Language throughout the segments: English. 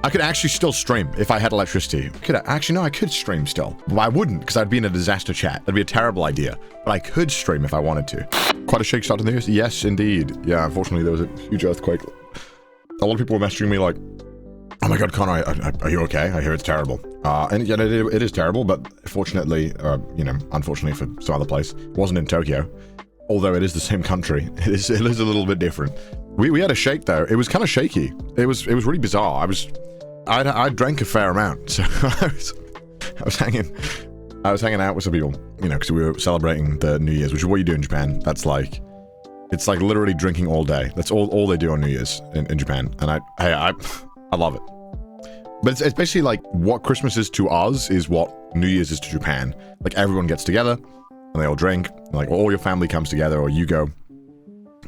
I could actually still stream if I had electricity. Actually, no, I could stream still. But I wouldn't, because I'd be in a disaster chat. That'd be a terrible idea. But I could stream if I wanted to. Quite a shake start to the news? Yes, indeed. Yeah, unfortunately, there was a huge earthquake. A lot of people were messaging me like, oh my god, Connor, are you okay? I hear it's terrible. And yeah, it is terrible, but fortunately, you know, unfortunately for some other place, it wasn't in Tokyo. Although it is the same country, it is a little bit different. We had a shake though. It was kind of shaky. It was really bizarre. I drank a fair amount, so I was hanging out with some people, you know, because we were celebrating the New Year's, which is what you do in Japan. That's like, it's like literally drinking all day. That's all they do on New Year's in Japan, and I love it. But it's basically like what Christmas is to us is what New Year's is to Japan. Like everyone gets together and they all drink. Like all your family comes together, or you go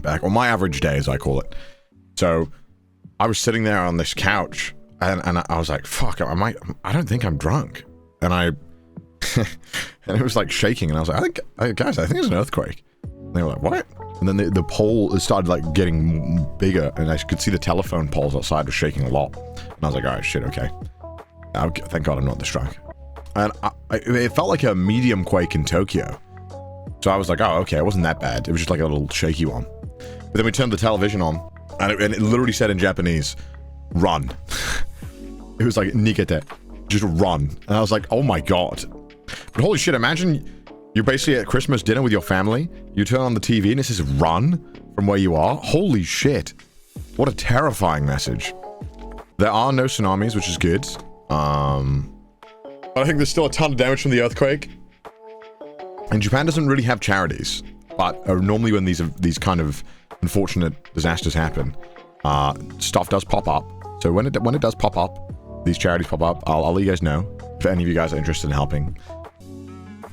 back. Or my average day, as I call it. So I was sitting there on this couch, and I was like, "Fuck, I don't think I'm drunk." And and it was like shaking, and I was like, "Guys, I think it's an earthquake." And they were like, "What?" And then the pole started like getting bigger, and I could see the telephone poles outside were shaking a lot. And I was like, all right, shit, okay. Thank God I'm not this drunk. And it felt like a medium quake in Tokyo. So I was like, oh, okay, it wasn't that bad. It was just like a little shaky one. But then we turned the television on, and it literally said in Japanese, run. It was like, nikete, just run. And I was like, oh my God. But holy shit, imagine you're basically at Christmas dinner with your family, you turn on the TV and it says run from where you are. Holy shit. What a terrifying message. There are no tsunamis, which is good. But I think there's still a ton of damage from the earthquake. And Japan doesn't really have charities, but normally when these kind of unfortunate disasters happen, stuff does pop up. So when it does pop up, these charities pop up, I'll let you guys know if any of you guys are interested in helping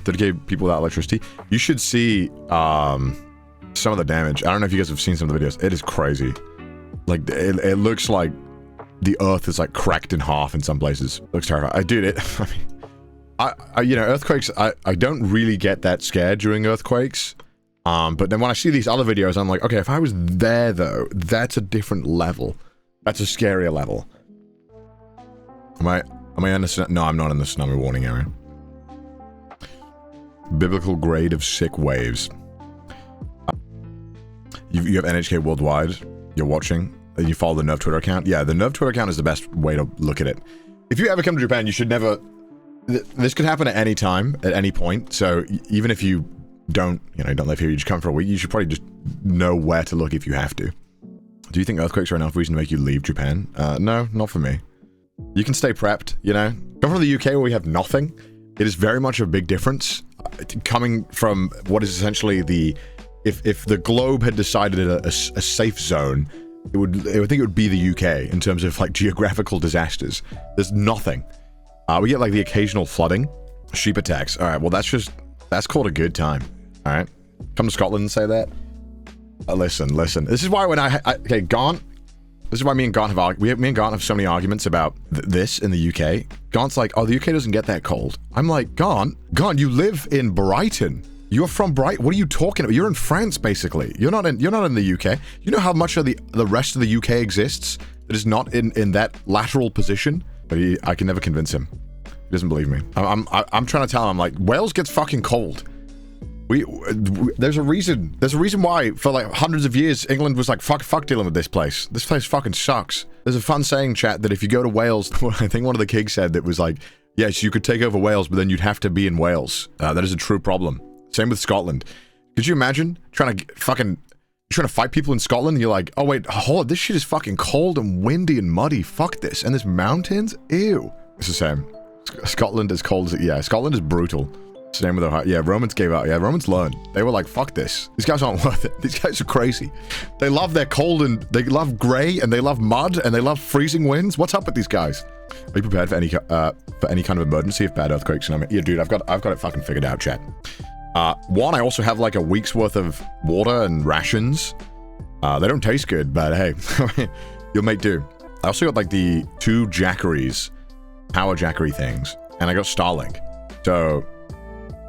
dedicate people without electricity. You should see some of the damage. I don't know if you guys have seen some of the videos. It is crazy. Like it looks like the earth is like cracked in half in some places. It looks terrifying. Dude, I you know, earthquakes, I don't really get that scared during earthquakes. But then when I see these other videos, I'm like, okay, if I was there though, that's a different level. That's a scarier level. Am I in the, no, I'm not in the tsunami warning area. Biblical grade of sick waves. You have NHK Worldwide, you're watching, and you follow the Nerve Twitter account. Yeah, the Nerve Twitter account is the best way to look at it. If you ever come to Japan, you should never... This could happen at any time, at any point, so even if you don't live here, you just come for a week, you should probably just know where to look if you have to. Do you think earthquakes are enough reason to make you leave Japan? No, not for me. You can stay prepped, you know? Come from the UK where we have nothing, it is very much a big difference. Coming from what is essentially the... If the globe had decided a safe zone, I think it would be the UK in terms of like geographical disasters. There's nothing. We get like the occasional flooding, sheep attacks. All right, well that's called a good time. All right, come to Scotland and say that. Listen. This is why when okay, Gaunt. This is why me and Gaunt have so many arguments about this in the UK. Gaunt's like, oh, the UK doesn't get that cold. I'm like, Gaunt, you live in Brighton. You're from Brighton. What are you talking about? You're in France, basically. You're not in the UK. You know how much of the rest of the UK exists that is not in that lateral position? But I can never convince him. He doesn't believe me. I'm trying to tell him, I'm like, Wales gets fucking cold. There's a reason. There's a reason why for like hundreds of years England was like fuck dealing with this place. This place fucking sucks. There's a fun saying, chat, that if you go to Wales, I think one of the kings said that was like, yes, you could take over Wales, but then you'd have to be in Wales. That is a true problem. Same with Scotland. Could you imagine trying to fight people in Scotland? And you're like, oh wait, hold on, this shit is fucking cold and windy and muddy. Fuck this. And there's mountains? Ew. It's the same. Scotland is cold as, yeah, Scotland is brutal. Same with Ohio. Yeah, Romans gave out. Yeah, Romans learned. They were like, fuck this. These guys aren't worth it. These guys are crazy. They love their cold and they love gray and they love mud and they love freezing winds. What's up with these guys? Are you prepared for any kind of emergency if bad earthquakes? And yeah, dude, I've got it fucking figured out, chat. One, I also have like a week's worth of water and rations. They don't taste good, but hey, you'll make do. I also got like the 2 Jackeries, power Jackery things, and I got Starlink. So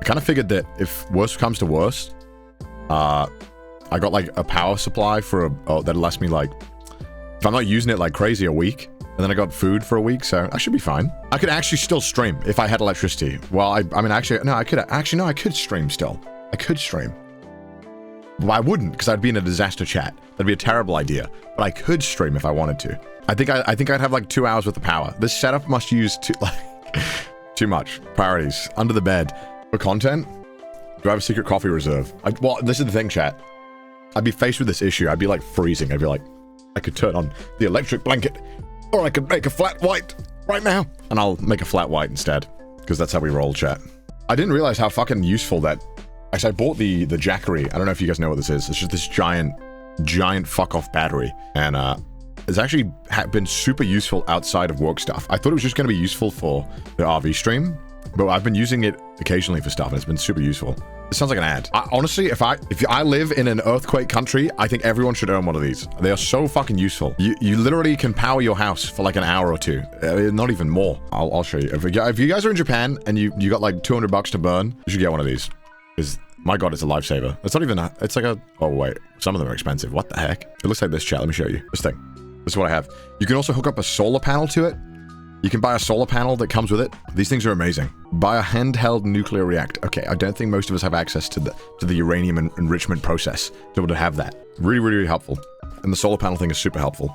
I kind of figured that if worst comes to worst, I got like a power supply for that'll last me like, if I'm not using it like crazy, a week. And then I got food for a week, so I should be fine. I could actually still stream if I had electricity. Well, I mean, actually, no, I could stream still. I could stream. Well, I wouldn't, because I'd be in a disaster chat. That'd be a terrible idea. But I could stream if I wanted to. I think I'd have like 2 hours worth of power. This setup must use too much. Priorities. Under the bed. For content, do I have a secret coffee reserve? Well, this is the thing, chat. I'd be faced with this issue. I'd be like freezing. I'd be like, I could turn on the electric blanket, or I could make a flat white right now. And I'll make a flat white instead, because that's how we roll, chat. I didn't realize how fucking useful that... Actually, I bought the Jackery. I don't know if you guys know what this is. It's just this giant fuck-off battery. And it's actually been super useful outside of work stuff. I thought it was just going to be useful for the RV stream, but I've been using it occasionally for stuff, and it's been super useful. This sounds like an ad. Honestly, if I live in an earthquake country, I think everyone should own one of these. They are so fucking useful. You literally can power your house for like an hour or two. Not even more. I'll show you. If you guys are in Japan and you got like $200 to burn, you should get one of these. Because, my god, it's a lifesaver. It's not even a... It's like a... Oh, wait. Some of them are expensive. What the heck? It looks like this, chat. Let me show you. This thing. This is what I have. You can also hook up a solar panel to it. You can buy a solar panel that comes with it. These things are amazing. Buy a handheld nuclear reactor. Okay, I don't think most of us have access to the uranium enrichment process to be able to have that. Really, really, really helpful. And the solar panel thing is super helpful.